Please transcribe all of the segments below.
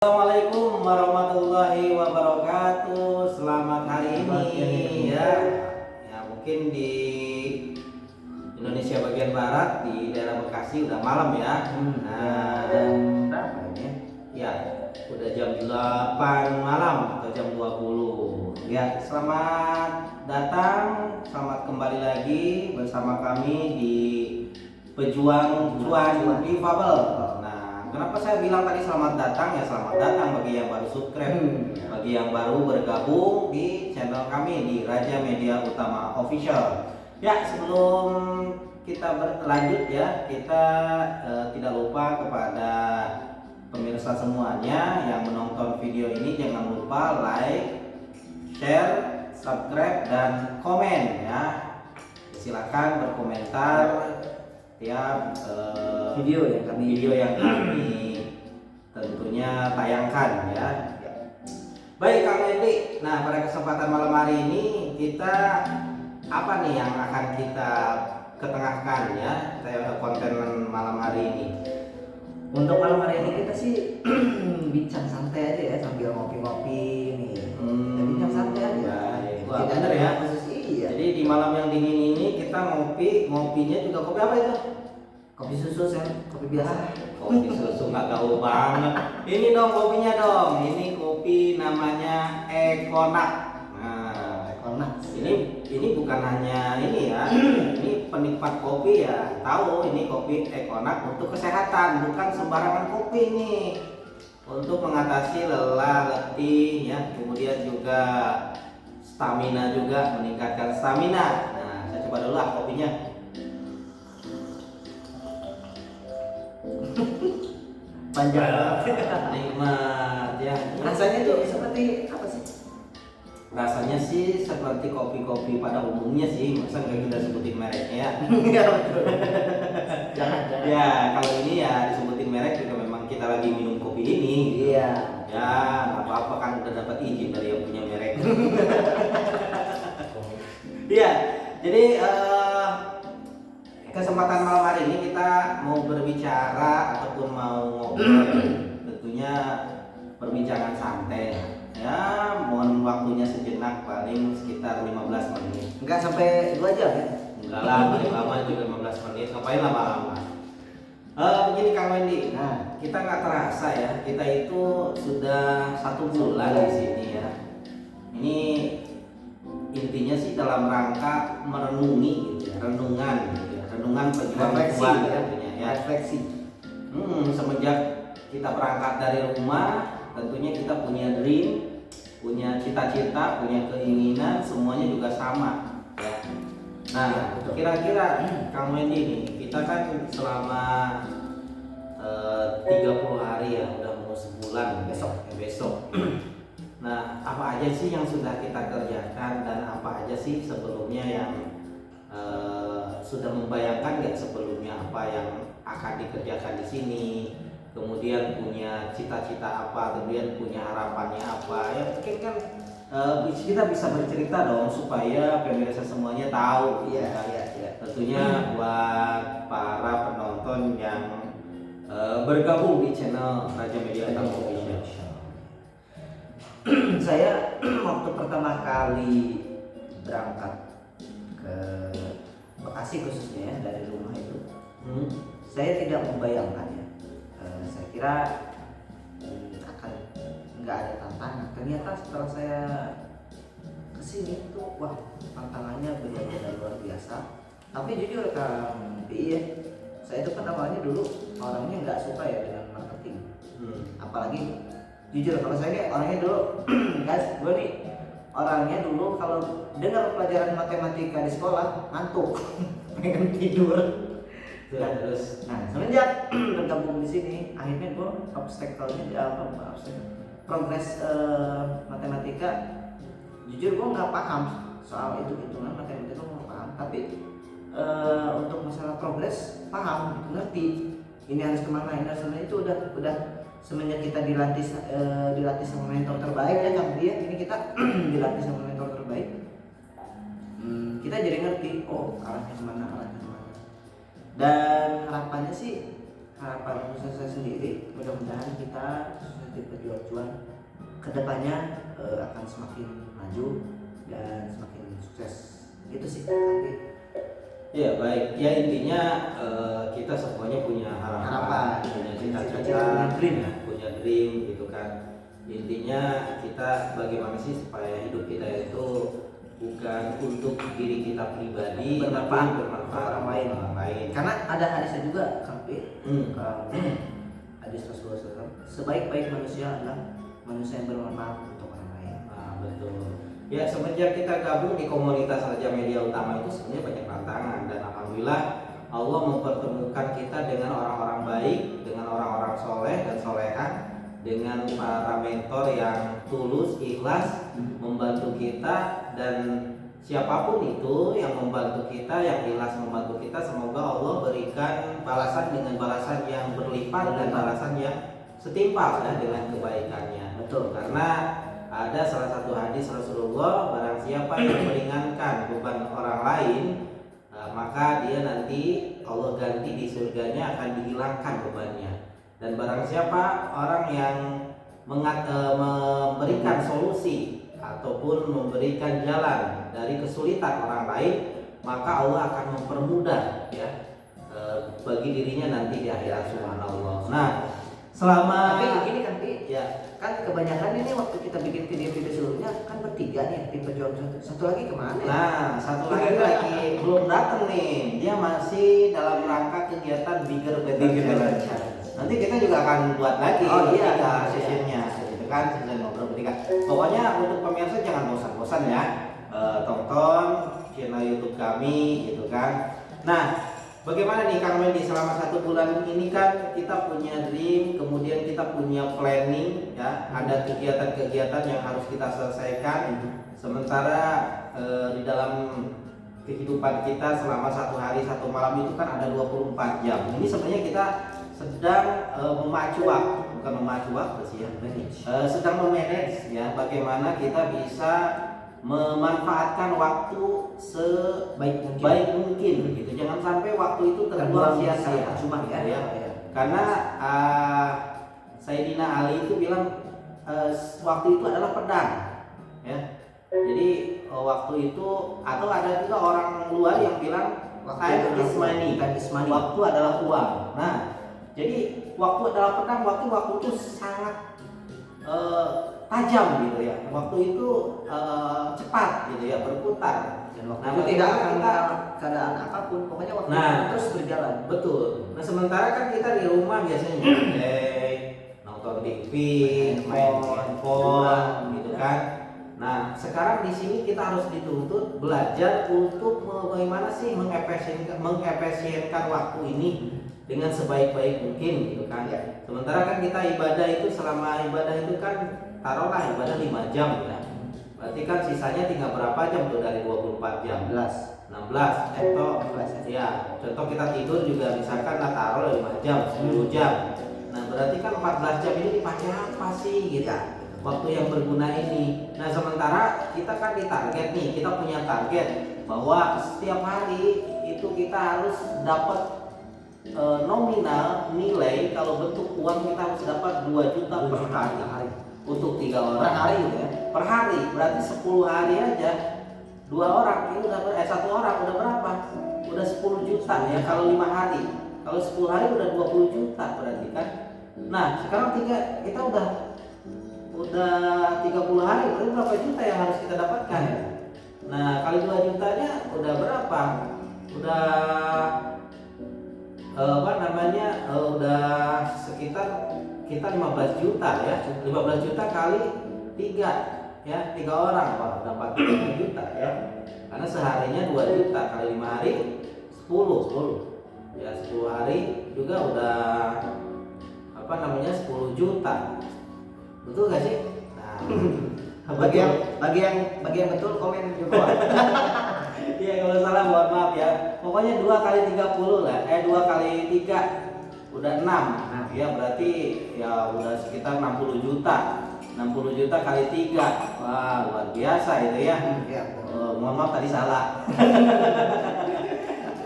Assalamualaikum warahmatullahi wabarakatuh. Selamat hari ini ya. Mungkin di Indonesia bagian barat di daerah Bekasi udah malam ya. Jam berapa ini? Ya, udah jam 8 malam atau jam 20. Ya, selamat datang, selamat kembali lagi bersama kami di Pejuang Cuan Difabel. Kenapa saya bilang tadi selamat datang? Ya selamat datang bagi yang baru subscribe, bagi yang baru bergabung di channel kami di Raja Media Utama Official. Ya, sebelum kita berlanjut ya, kita tidak lupa kepada pemirsa semuanya yang menonton video ini, jangan lupa like, share, subscribe dan komen ya. Silakan berkomentar tiap video yang kami tentunya tayangkan ya. Baik Kang Wendy, nah pada kesempatan malam hari ini kita apa nih yang akan kita ketengahkan ya konten malam hari ini? Untuk malam hari ini kita sih bincang santai aja ya sambil ngopi-ngopi nih. Kita bincang santai aja. Wah, bener ya. Iya. Jadi di malam yang dingin ini kita ngopinya juga kopi apa itu? Kopi susu, kopi biasa. Kopi susu nggak gaul banget. Ini dong kopinya dong. Ini kopi namanya Ekonak. Nah, Ekonak. Ini bukan hanya ini ya. Ini penikmat kopi ya tahu ini kopi Ekonak untuk kesehatan, bukan sembarangan kopi nih. Untuk mengatasi lelah, letih ya, kemudian juga stamina juga, meningkatkan stamina. Nah, saya coba dulu kopinya. Panjang, nikmat ya. Rasanya tuh seperti apa sih? Rasanya sih seperti kopi-kopi pada umumnya sih, masa nggak kita sebutin mereknya ya? Iya betul. Jangan. Ya kalau ini ya disebutin merek juga memang kita lagi minum kopi ini. Iya. Ya nggak apa-apa kan udah dapat izin dari yang punya merek. Iya, jadi kesempatan malam hari ini kita mau berbicara ataupun mau ngobrol tentunya perbincangan santai ya, mohon waktunya sejenak, paling sekitar 15 menit. Enggak sampai 2 jam ya? Enggak lah, paling lama juga 15 menit, ngapain lama-lama. Begini Kang Wendy, nah kita nggak terasa ya, kita itu sudah 1 bulan di sini ya. Ini intinya sih dalam rangka merenungi gitu ya, renungan pejuang Refleksi ya. Refleksi. Semenjak kita berangkat dari rumah, tentunya kita punya dream, punya cita-cita, punya keinginan, semuanya juga sama ya. Nah, kira-kira Kang Wendy nih, kita kan selama 30 hari ya, udah mau sebulan besok. Nah, apa aja sih yang sudah kita kerjakan dan apa aja sih sebelumnya yang sudah membayangkan nggak sebelumnya apa yang akan dikerjakan di sini, kemudian punya cita-cita apa, kemudian punya harapannya apa ya, mungkin kan kita bisa bercerita dong supaya pemirsa semuanya tahu. Iya. Tentunya buat para penonton yang bergabung di channel Raja Media Utama Official. Saya waktu pertama kali berangkat ke Bekasi khususnya ya, dari rumah itu, saya tidak membayangkan ya. Saya kira akan nggak ada tantangan. Ternyata setelah saya kesini tuh, wah tantangannya benar-benar luar biasa. Tapi jujur Kang Pi ya, saya itu kan awalnya dulu orangnya nggak suka ya dengan marketing. Apalagi jujur kalau saya kayak orangnya dulu guys, gue nih orangnya dulu kalau dengar pelajaran matematika di sekolah ngantuk, pengen tidur. Nah semenjak bergabung di sini, akhirnya gue progres matematika. Jujur gue nggak paham soal hitungan matematika, gue nggak paham. Tapi untuk masalah progres paham, ngerti. Ini harus kemana, ini harus kemana, itu udah semenjak kita dilatih sama mentor terbaik ya Kang dia, ini kita dilatih sama mentor terbaik, kita jadi ngerti arahnya kemana. Dan harapannya sih, harapan usaha saya sendiri, mudah-mudahan kita tipe jual-jual kedepannya akan semakin maju dan semakin sukses. Gitu sih Kang Pi. Ya baik, ya intinya kita semuanya punya harapan, punya cita-cita, punya dream gitu kan. Intinya kita bagaimana sih supaya hidup kita itu bukan untuk diri kita pribadi, Bermanfaat tapi bermanfaat orang lain. Karena ada hadisnya juga Kang Pi. Hadis Rasulullah SAW, sebaik-baik manusia adalah manusia yang bermanfaat untuk orang lain. Nah, betul. Ya semenjak kita gabung di komunitas Raja Media Utama itu sebenarnya banyak tantangan, dan alhamdulillah Allah mempertemukan kita dengan orang-orang baik, dengan orang-orang soleh dan solehah, dengan para mentor yang tulus, ikhlas membantu kita, dan siapapun itu yang membantu kita, yang ikhlas membantu kita, semoga Allah berikan balasan dengan balasan yang berlipat dan balasan yang setimpal ya dengan kebaikannya. Betul. Karena ada salah satu hadis Rasulullah, barang siapa yang meringankan beban orang lain, maka dia nanti Allah ganti di surganya akan dihilangkan bebannya. Dan barang siapa orang yang memberikan solusi ataupun memberikan jalan dari kesulitan orang lain, maka Allah akan mempermudah ya bagi dirinya nanti di akhirat, subhanallah. Nah, selama Tapi begini kan Pi, ya kan kebanyakan ini waktu kita bikin video-video sebelumnya kan bertiga nih, tim pejuang satu lagi kemana ya? Nah, satu lagi belum datang nih. Dia masih dalam rangka kegiatan Bigger Better Challenge. Nanti kita juga akan buat lagi sesinya, gitu kan, sesi ngobrol bertiga. Pokoknya untuk pemirsa jangan bosan-bosan ya, tonton channel YouTube kami, gitu kan. Nah, bagaimana nih Kang Wendy, selama 1 bulan ini kan kita punya dream, kemudian kita punya planning ya, ada kegiatan-kegiatan yang harus kita selesaikan. Sementara di dalam kehidupan kita selama 1 hari 1 malam itu kan ada 24 jam. Ini sebenarnya kita sedang memacu waktu, bukan memacu waktu sih ya, sedang memanage ya, bagaimana kita bisa memanfaatkan waktu sebaik mungkin gitu. Jangan sampai waktu itu terbuang sia-sia. Cuma ya. Karena Sayyidina Ali itu bilang waktu itu adalah pedang ya. Jadi waktu itu, atau ada juga orang luar yang bilang time is money. Waktu adalah uang. Nah, jadi waktu adalah pedang, waktu itu sangat tajam gitu ya. Waktu itu cepat gitu ya, berputar. Dan waktu itu tidak akan keadaan apapun, pokoknya waktu itu terus berjalan. Betul. Nah, sementara kan kita di rumah biasanya nonton TV, main handphone gitu kan. Nah, sekarang di sini kita harus dituntut belajar untuk bagaimana sih mengefisienkan waktu ini dengan sebaik-baik mungkin gitu kan. Sementara kan kita ibadah itu, selama ibadah itu kan taruhlah ibadah 5 jam ya. Berarti kan sisanya tinggal berapa jam tuh dari 24 jam? 16. Contoh kita tidur juga misalkan taruh 5 jam, 10 jam. Nah, berarti kan 14 jam ini dipakai apa sih gitu? Waktu yang berguna ini. Nah, sementara kita kan ditarget nih, kita punya target bahwa setiap hari itu kita harus dapat nominal nilai, kalau bentuk uang kita harus dapat 2 juta per hari untuk 3 orang per hari gitu ya. Per hari berarti 10 hari aja 2 orang itu udah 1 orang udah berapa? Udah 10 juta ya kalau 5 hari. Kalau 10 hari udah 20 juta berarti kan. Nah, sekarang kita udah 30 hari, berarti berapa juta yang harus kita dapatkan? Nah, kali 2 jutanya udah berapa? Udah udah sekitar kita 15 juta ya. 15 juta kali 3 ya, 3 orang, wah udah 45 juta ya. Karena seharinya 2 juta kali 5 hari 10 ya, 10 hari juga udah 10 juta. Betul gak sih? Nah, bagi yang betul komen di bawah. Iya, kalau salah mohon maaf ya. Pokoknya 2 kali 30 lah. 2 kali 3 udah 6. Nah, ya berarti ya udah sekitar 60 juta. 60 juta kali 3. Wah, luar biasa itu ya. Mohon maaf tadi salah.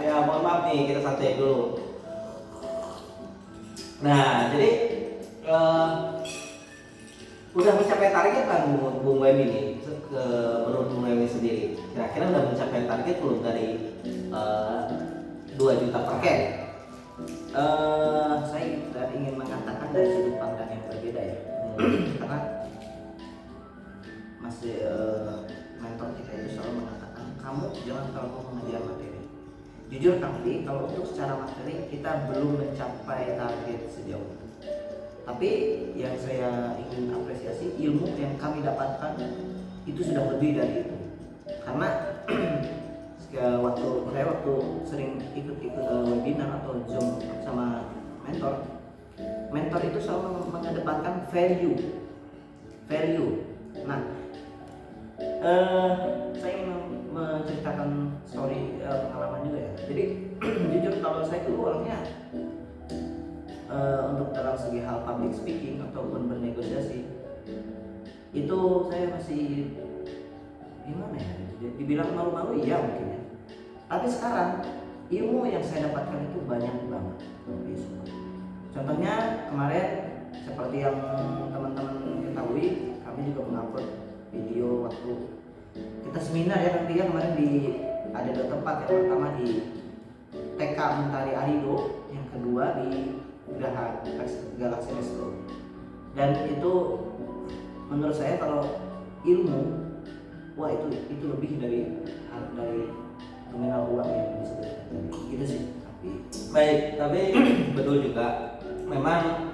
Ya, mohon maaf nih, kita santai dulu. Nah, jadi udah mencapai target kan Bung Wemi ini menurut Bung Wemi sendiri kira-kira udah mencapai target belum dari 2 juta per Oke. Saya ingin mengatakan dari sudut pandang yang berbeda ya. Karena masih mentor kita itu selalu mengatakan kamu jangan terlalu mengejar materi. Jujur tapi kalau untuk secara materi kita belum mencapai target sejauh itu. Tapi yang saya ingin apresiasi ilmu yang kami dapatkan itu sudah lebih dari itu. Karena waktu sering ikut webinar atau Zoom sama mentor itu selalu mengedepankan value. Nah, saya ingin menceritakan story pengalaman juga ya. Jadi jujur kalau saya dulu orangnya untuk dalam segi hal public speaking ataupun bernegosiasi itu saya masih gimana ya? Dibilang malu-malu iya mungkin ya. Tapi sekarang ilmu yang saya dapatkan itu banyak banget. Contohnya kemarin seperti yang teman-teman ketahui, kami juga mengupload video waktu kita seminar ya nanti ya kemarin ada 2 tempat. Yang pertama di TK Mentari Arido, yang kedua di Geraha Galaxy Resto. Dan itu menurut saya kalau ilmu, wah itu lebih dari nominal uang yang disebutkan tadi. Gitu sih. tapi betul juga memang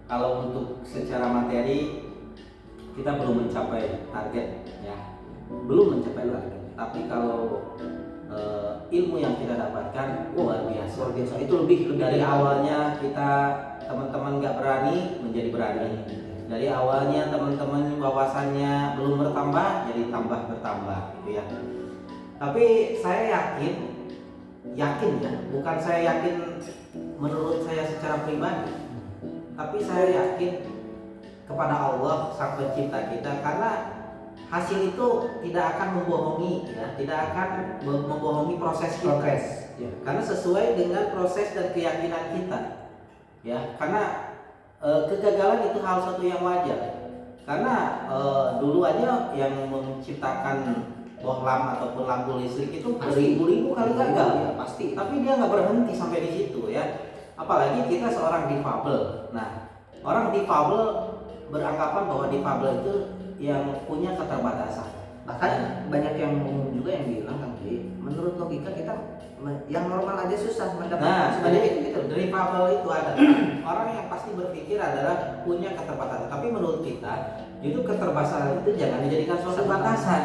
kalau untuk secara materi kita belum mencapai target ya, belum mencapai target. Tapi kalau ilmu yang kita dapatkan luar biasa. Itu lebih Dari awalnya kita teman-teman nggak berani menjadi berani. Dari awalnya teman-teman wawasannya belum bertambah jadi bertambah gitu ya. Tapi saya yakin ya, bukan saya yakin menurut saya secara pribadi, tapi saya yakin kepada Allah Sang Pencipta kita, karena hasil itu tidak akan membohongi ya, tidak akan membohongi proses kita. Ya, karena sesuai dengan proses dan keyakinan kita. Ya, karena kegagalan itu hal satu yang wajar. Karena dulu aja yang menciptakan bohlam ataupun lampu listrik itu beribu-ribu kali gagal ya, pasti. Tapi dia nggak berhenti sampai di situ ya. Apalagi kita seorang difabel. Nah, orang difabel beranggapan bahwa difabel itu yang punya keterbatasan. Bahkan banyak yang umum juga yang bilang kan, menurut logika kita yang normal aja susah mendapatkan sebanyak itu gitu. Difabel itu adalah orang yang pasti berpikir adalah punya keterbatasan. Tapi menurut kita itu keterbatasan itu jangan dijadikan suatu batasan.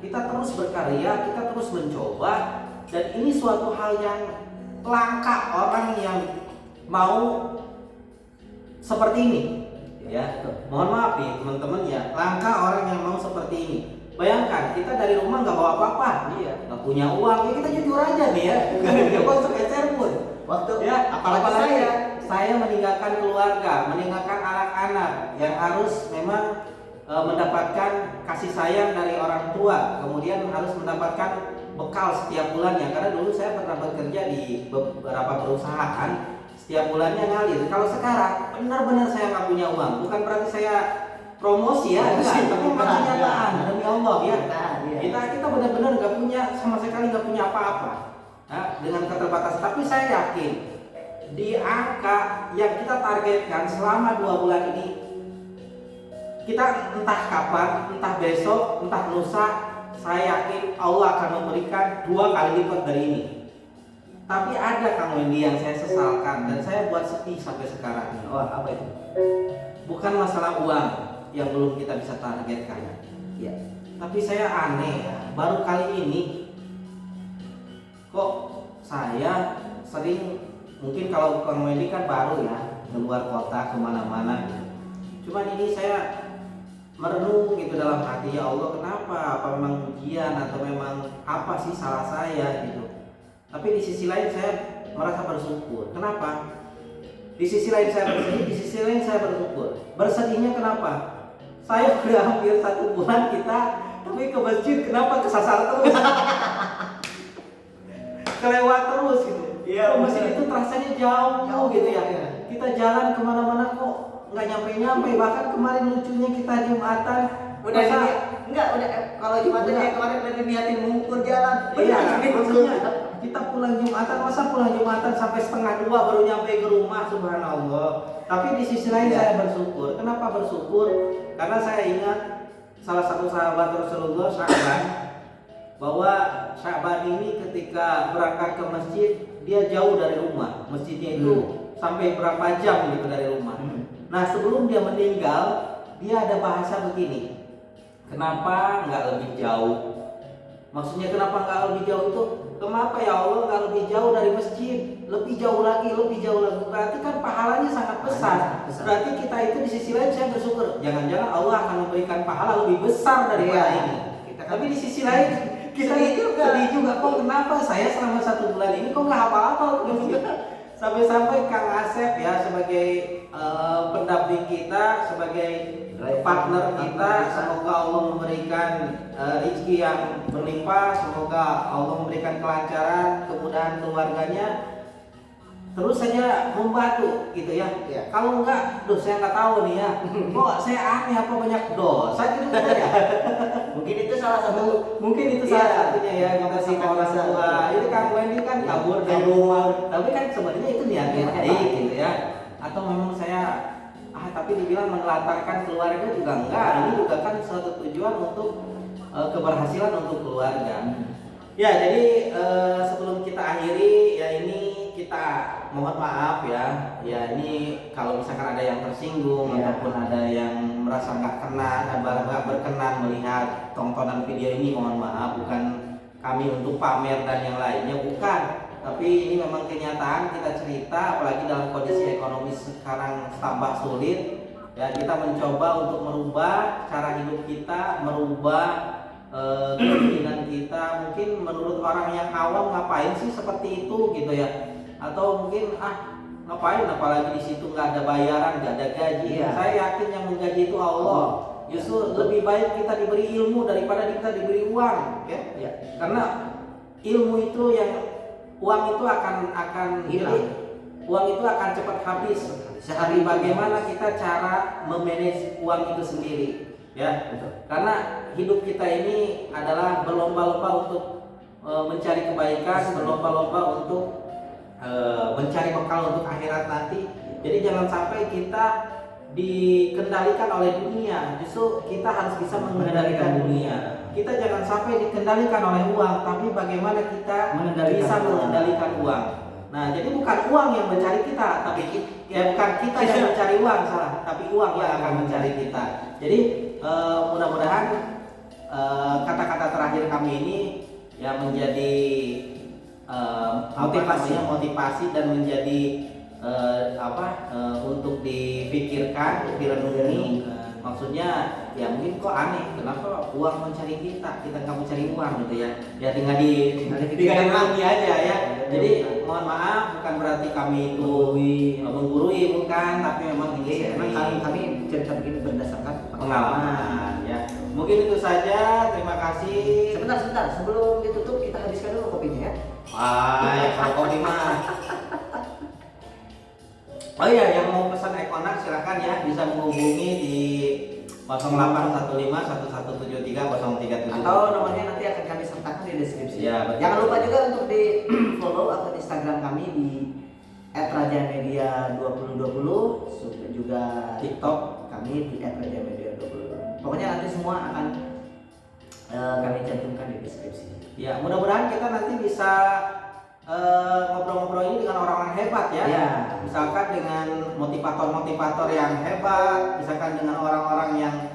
Kita terus berkarya, kita terus mencoba, dan ini suatu hal yang langka orang yang mau seperti ini. Ya, mohon maaf nih teman-teman ya, langka orang yang mau seperti ini. Bayangkan kita dari rumah nggak bawa apa-apa, nggak punya uang, ya kita jujur aja nih ya, nggak masuk SR pun. Waktu ya, apalagi saya meninggalkan keluarga, meninggalkan anak-anak yang harus memang mendapatkan kasih sayang dari orang tua, kemudian harus mendapatkan bekal setiap bulannya. Karena dulu saya pernah bekerja di beberapa perusahaan, setiap bulannya ngalir. Kalau sekarang benar-benar saya nggak punya uang, bukan berarti saya promosi ya, enggak, tapi memang kenyataan demi Allah ya. Kita benar-benar nggak punya, sama sekali nggak punya apa-apa ya, dengan keterbatasan. Tapi saya yakin di angka yang kita targetkan selama 2 bulan ini, kita entah kapan, entah besok, entah lusa, saya yakin Allah akan memberikan 2 kali lipat dari ini. Tapi ada Kang Wendy yang saya sesalkan dan saya buat sedih sampai sekarang. Wah, apa itu? Bukan masalah uang yang belum kita bisa targetkan. Ya. Tapi saya aneh ya, baru kali ini kok saya sering, mungkin kalau Kang Wendy kan baru ya, keluar kota kemana-mana. Cuman ini saya merenung gitu dalam hati, ya Allah kenapa, apa memang ujian atau memang apa sih salah saya gitu. Tapi di sisi lain saya merasa bersyukur. Kenapa? Di sisi lain saya bersedih, di sisi lain saya bersyukur. Bersedihnya kenapa? Saya udah hampir 1 bulan kita, tapi ke masjid kenapa kesasar terus? Kelewat terus gitu. Ke masjid itu rasanya jauh gitu ya. Kita jalan kemana-mana kok nggak nyampe-nyampe. Bahkan kemarin lucunya kita di Jumatan Udah masa enggak udah kalau Jumatan Udah. yang kemarin udah niatin mengukur jalan. iya, Benar, maksudnya kita pulang Jumatan, masa pulang Jumatan sampai 1:30 baru nyampe ke rumah, subhanallah. Tapi di sisi lain Iya. saya bersyukur. Kenapa bersyukur? Karena saya ingat salah satu sahabat Rasulullah, Sya'ban, bahwa Sya'ban ini ketika berangkat ke masjid, dia jauh dari rumah. Masjidnya itu sampai berapa jam gitu dari rumah. Nah, sebelum dia meninggal, dia ada bahasa begini. Kenapa nggak lebih jauh? Maksudnya kenapa nggak lebih jauh itu? Kenapa ya Allah nggak lebih jauh dari masjid? Lebih jauh lagi, lebih jauh lagi. Berarti kan pahalanya sangat besar. Berarti kita itu di sisi lain saya bersyukur. Jangan-jangan Allah akan memberikan pahala lebih besar daripada ini. Tapi di sisi lain kita sedih juga. Kok kenapa saya selama 1 bulan ini kok nggak hafal-hafal? Sampai-sampai Kang Asep ya sebagai pendamping kita, sebagai partner kita, semoga Allah memberikan rezeki yang berlimpah, semoga Allah memberikan kelancaran, kemudahan keluarganya, terus saja membantu gitu ya. Kalau enggak, saya nggak tahu nih ya, kok saya aneh apa banyak dosa gitu ya. Mungkin itu salah satunya Ya, ngasih ke orang tua. Ini Kang Wendy kan kabur dari rumah, tapi kan sebenarnya itu niatnya baik gitu ya. Atau memang saya tapi dibilang menelantarkan keluarga juga enggak. Ini juga kan suatu tujuan untuk keberhasilan untuk keluarga. Ya, jadi sebelum kita akhiri ya, ini kita mohon maaf ya. Ya, ini kalau misalkan ada yang tersinggung ataupun ada yang merasa nggak berkenan melihat tontonan video ini, mohon maaf. Bukan kami untuk pamer dan yang lainnya, bukan. Tapi ini memang kenyataan, kita cerita, apalagi dalam kondisi ekonomi sekarang tambah sulit. Ya, kita mencoba untuk merubah cara hidup kita, merubah keinginan kita. Mungkin menurut orang yang awam, ngapain sih seperti itu gitu ya? Atau mungkin ngapain, apalagi di situ nggak ada bayaran, nggak ada gaji. Saya yakin yang menggaji itu Allah. Justru lebih baik kita diberi ilmu daripada kita diberi uang, ya. Karena ilmu itu uang itu akan hilang. Uang itu akan cepat habis. Tapi bagaimana kita cara memanage uang itu sendiri, ya. Karena hidup kita ini adalah berlomba-lomba untuk mencari kebaikan, berlomba-lomba untuk mencari bekal untuk akhirat nanti. Jadi jangan sampai kita dikendalikan oleh dunia, justru kita harus bisa mengendalikan dunia. Kita jangan sampai dikendalikan oleh uang, tapi bagaimana kita bisa mengendalikan uang. Nah, jadi bukan uang yang mencari kita, tapi bukan kita yang mencari uang, salah, tapi uang yang akan mencari kita. Jadi mudah-mudahan kata-kata terakhir kami ini ya menjadi motivasi dan menjadi untuk dipikirkan, direnungi. Maksudnya ya mungkin kok aneh, kenapa uang mencari kita nggak mencari uang gitu ya. Ya tinggal direnungi aja ya. Jadi mohon maaf, bukan berarti kami itu menggurui, bukan, tapi memang ini kami cerita begini berdasarkan pengalaman ya. Mungkin itu saja, terima kasih. Sebentar, sebelum ditutup kita habiskan dulu kopinya ya. Kalau kopi mah. Oh iya, yang mau pesan Econax silakan ya, bisa menghubungi di 0815-1173-037. Atau nomornya nanti akan kami sertakan di deskripsi. Ya, betul. Jangan lupa juga untuk di follow akun Instagram kami di @rajamedia2020, juga TikTok kami di @rajamedia20. Pokoknya nanti semua akan kami cantumkan di deskripsi. Ya, mudah-mudahan kita nanti bisa ngobrol-ngobrol ini dengan orang-orang hebat ya. Misalkan dengan motivator-motivator yang hebat, misalkan dengan orang-orang yang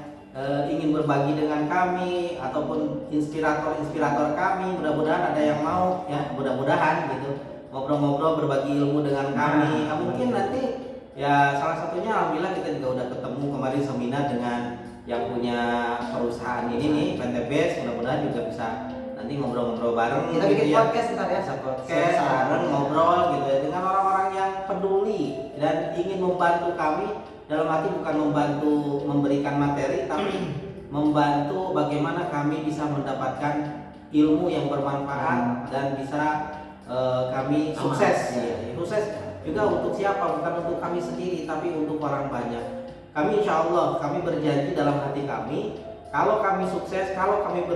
ingin berbagi dengan kami, ataupun inspirator-inspirator kami. Mudah-mudahan ada yang mau ya, mudah-mudahan gitu ngobrol-ngobrol, berbagi ilmu dengan kami. Mungkin nanti ya salah satunya alhamdulillah kita juga udah ketemu kemarin seminar dengan yang punya perusahaan ini nih, PNTBS. Mudah-mudahan juga bisa nanti ngobrol-ngobrol bareng kita gitu bikin ya. podcast ntar ya, Podcast bareng ngobrol gitu ya dengan orang-orang yang peduli dan ingin membantu kami. Dalam arti bukan membantu memberikan materi, tapi membantu bagaimana kami bisa mendapatkan ilmu yang bermanfaat dan bisa kami sukses. Sukses juga untuk siapa? Bukan untuk kami sendiri, tapi untuk orang banyak. kami insya Allah kami berjanji dalam hati kami, kalau kami sukses, kalau kami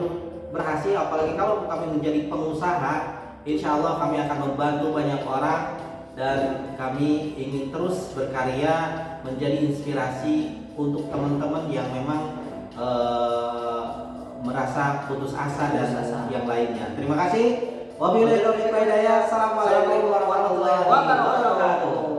berhasil, apalagi kalau kami menjadi pengusaha, insya Allah kami akan membantu banyak orang dan kami ingin terus berkarya menjadi inspirasi untuk teman-teman yang memang merasa putus asa dan yang lainnya. Terima kasih. Wabillahi taufiq wal hidayah. Assalamualaikum warahmatullahi wabarakatuh.